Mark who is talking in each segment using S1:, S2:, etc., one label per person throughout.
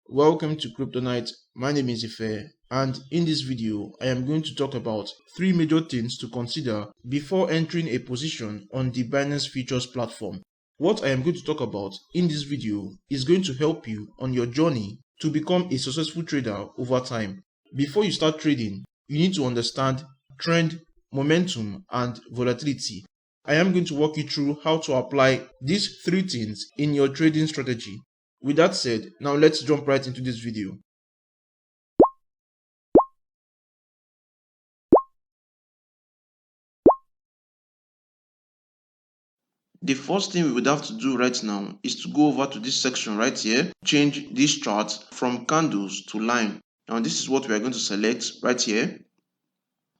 S1: Welcome to Crypto Night. My name is Ife, and in this video, I am going to talk about three major things to consider before entering a position on the Binance Futures platform. What I am going to talk about in this video is going to help you on your journey to become a successful trader over time. Before you start trading, you need to understand trend, momentum, and volatility. I am going to walk you through how to apply these three things in your trading strategy. With that said, now let's jump right into this video. The first thing we would have to do right now is to go over to this section right here, change this chart from candles to line. Now this is what we are going to select right here.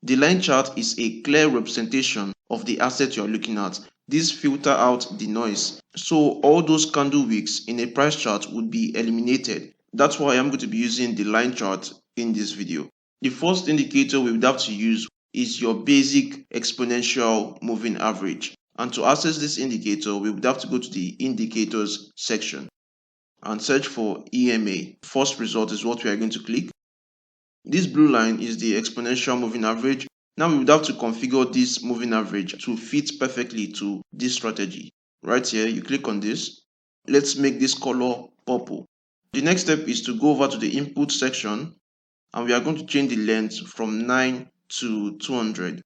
S1: The line chart is a clear representation of the asset you are looking at. This filter out the noise. So all those candle wicks in a price chart would be eliminated. That's why I'm going to be using the line chart in this video. The first indicator we would have to use is your basic exponential moving average. And to access this indicator, we would have to go to the indicators section and search for EMA. First result is what we are going to click. This blue line is the exponential moving average. Now we would have to configure this moving average to fit perfectly to this strategy. Right here, you click on this. Let's make this color purple. The next step is to go over to the input section and we are going to change the length from 9 to 200.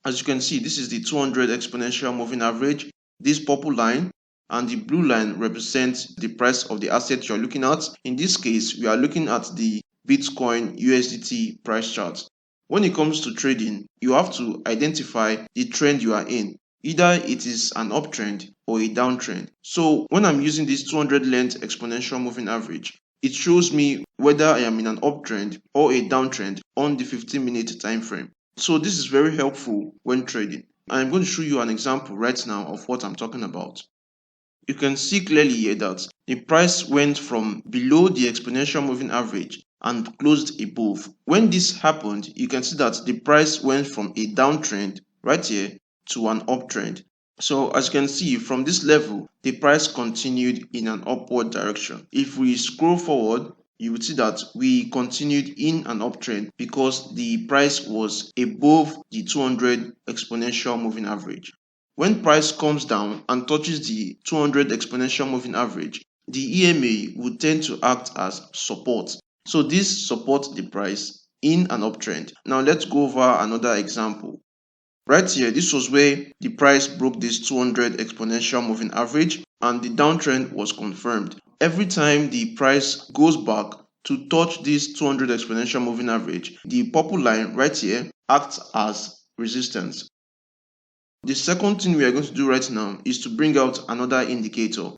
S1: As you can see, this is the 200 exponential moving average. This purple line and the blue line represents the price of the asset you're looking at. In this case, we are looking at the Bitcoin USDT price chart. When it comes to trading, you have to identify the trend you are in. Either it is an uptrend or a downtrend. So when I'm using this 200 length exponential moving average, it shows me whether I am in an uptrend or a downtrend on the 15-minute time frame. So this is very helpful when trading. I'm going to show you an example right now of what I'm talking about. You can see clearly here that the price went from below the exponential moving average and closed above. When this happened, you can see that the price went from a downtrend right here to an uptrend. So as you can see from this level, the price continued in an upward direction. If we scroll forward, you would see that we continued in an uptrend because the price was above the 200 exponential moving average. When price comes down and touches the 200 exponential moving average, the EMA would tend to act as support. So this supports the price in an uptrend. Now let's go over another example. Right here, this was where the price broke this 200 exponential moving average and the downtrend was confirmed. Every time the price goes back to touch this 200 exponential moving average, the purple line right here acts as resistance. The second thing we are going to do right now is to bring out another indicator.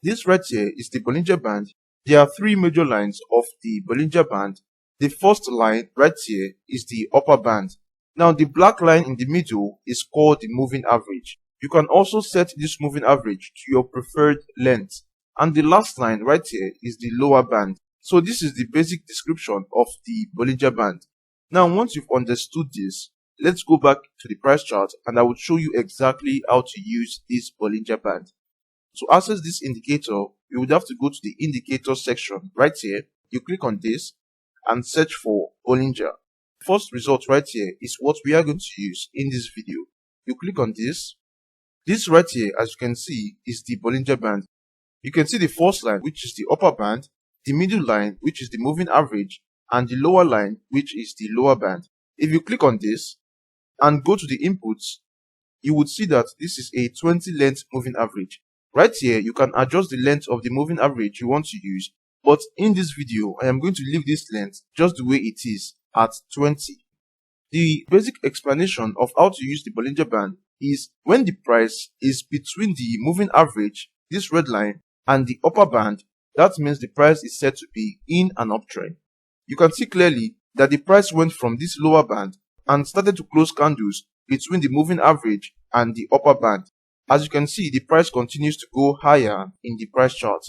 S1: This right here is the Bollinger Band. There are three major lines of the Bollinger Band. The first line right here is the upper band. Now the black line in the middle is called the moving average. You can also set this moving average to your preferred length. And the last line right here is the lower band. So this is the basic description of the Bollinger Band. Now once you've understood this, let's go back to the price chart and I will show you exactly how to use this Bollinger Band. To access this indicator, you would have to go to the indicator section right here. You click on this and search for Bollinger. First result right here is what we are going to use in this video. You click on this. This right here, as you can see, is the Bollinger Band. You can see the first line, which is the upper band, the middle line, which is the moving average, and the lower line, which is the lower band. If you click on this and go to the inputs, you would see that this is a 20 length moving average. Right here, you can adjust the length of the moving average you want to use, but in this video, I am going to leave this length just the way it is at 20. The basic explanation of how to use the Bollinger Band is when the price is between the moving average, this red line, and the upper band, that means the price is said to be in an uptrend. You can see clearly that the price went from this lower band and started to close candles between the moving average and the upper band. As you can see, the price continues to go higher in the price chart.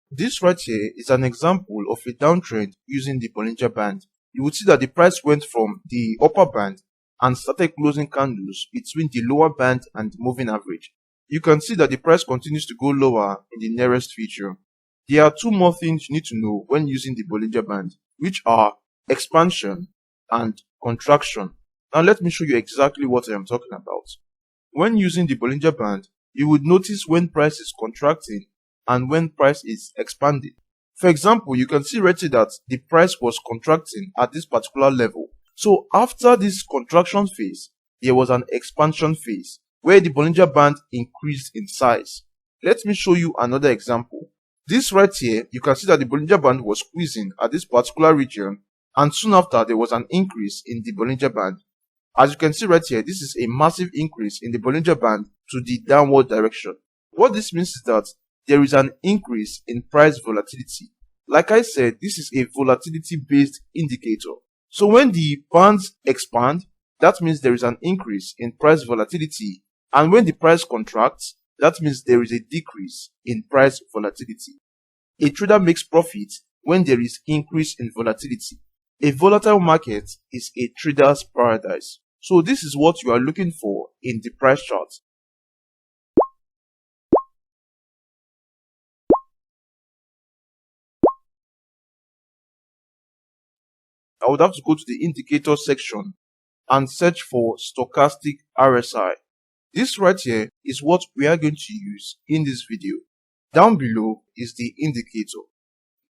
S1: This right here is an example of a downtrend using the Bollinger Band. You would see that the price went from the upper band
S2: and started closing candles between the lower band and the moving average. You can see that the price continues to go lower in the nearest future. There are two more things you need to know when using the Bollinger Band, which are expansion and contraction. Now let me show you exactly what I am talking about. When using the Bollinger Band, you would notice when price is contracting and when price is expanding. For example, you can see right here that the price was contracting at this particular level. So after this contraction phase, there was an expansion phase where the Bollinger Band increased in size. Let me show you another example. This right here, you can see that the Bollinger Band was squeezing at this particular region, and soon after there was an increase in the Bollinger Band. As you can see right here, this is a massive increase in the Bollinger Band to the downward direction. What this means is that there is an increase in price volatility. Like I said, this is a volatility based indicator. So when the bands expand, that means there is an increase in price volatility, and when the price contracts, that means there is a decrease in price volatility. A trader makes profit when there is increase in volatility. A volatile market is a trader's paradise. So this is what you are looking for in the price chart. I would have to go to the indicator section and search for stochastic RSI. This right here is what we are going to use in this video. Down below is the indicator.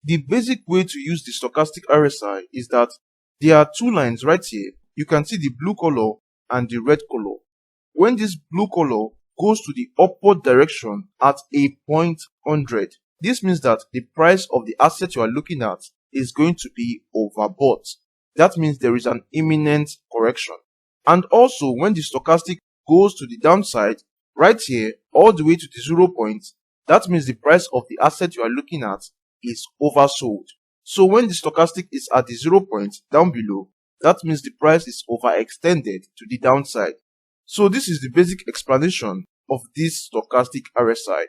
S2: The basic way to use the stochastic RSI is that there are two lines right here. You can see the blue color and the red color. When this blue color goes to the upward direction at a point 100, this means that the price of the asset you are looking at is going to be overbought. That means there is an imminent correction. And also when the stochastic goes to the downside, right here, all the way to the 0 point, that means the price of the asset you are looking at is oversold. So when the stochastic is at the 0 point down below, that means the price is overextended to the downside. So this is the basic explanation of this stochastic RSI.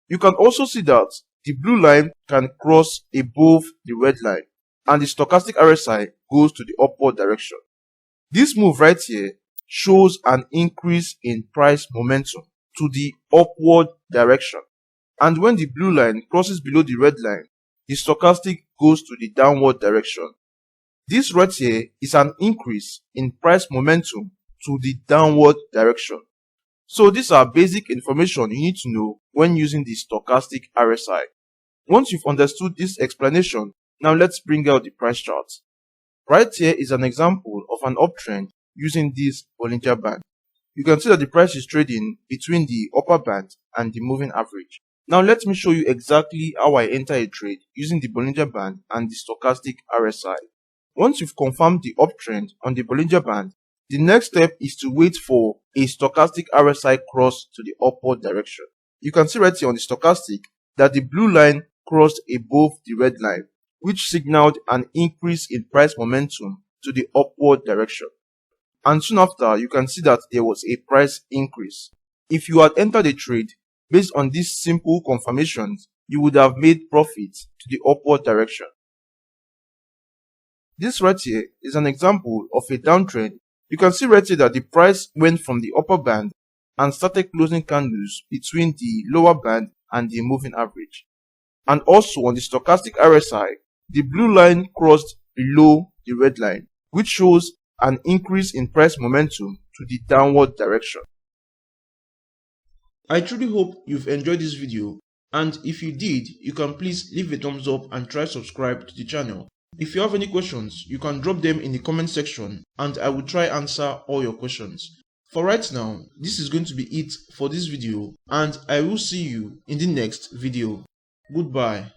S2: You can also see that the blue line can cross above the red line, and the stochastic RSI goes to the upward direction. This move right here shows an increase in price momentum to the upward direction. And when the blue line crosses below the red line, the stochastic goes to the downward direction. This right here is an increase in price momentum to the downward direction. So these are basic information you need to know when using the stochastic RSI. Once you've understood this explanation, now let's bring out the price chart. Right here is an example of an uptrend using this Bollinger Band. You can see that the price is trading between the upper band and the moving average. Now let me show you exactly how I enter a trade using the Bollinger Band and the stochastic RSI. Once you've confirmed the uptrend on the Bollinger Band, the next step is to wait for a stochastic RSI cross to the upward direction. You can see right here on the stochastic that the blue line crossed above the red line, which signaled an increase in price momentum to the upward direction. And soon after, you can see that there was a price increase. If you had entered a trade based on these simple confirmations, you would have made profit to the upward direction. This right here is an example of a downtrend. You can see right here that the price went from the upper band and started closing candles between the lower band and the moving average. And also on the stochastic RSI, the blue line crossed below the red line, which shows an increase in price momentum to the downward direction.
S1: I truly hope you've enjoyed this video, and if you did, you can please leave a thumbs up and try subscribe to the channel. If you have any questions, you can drop them in the comment section and I will try answer all your questions. For right now, this is going to be it for this video, and I will see you in the next video. Goodbye.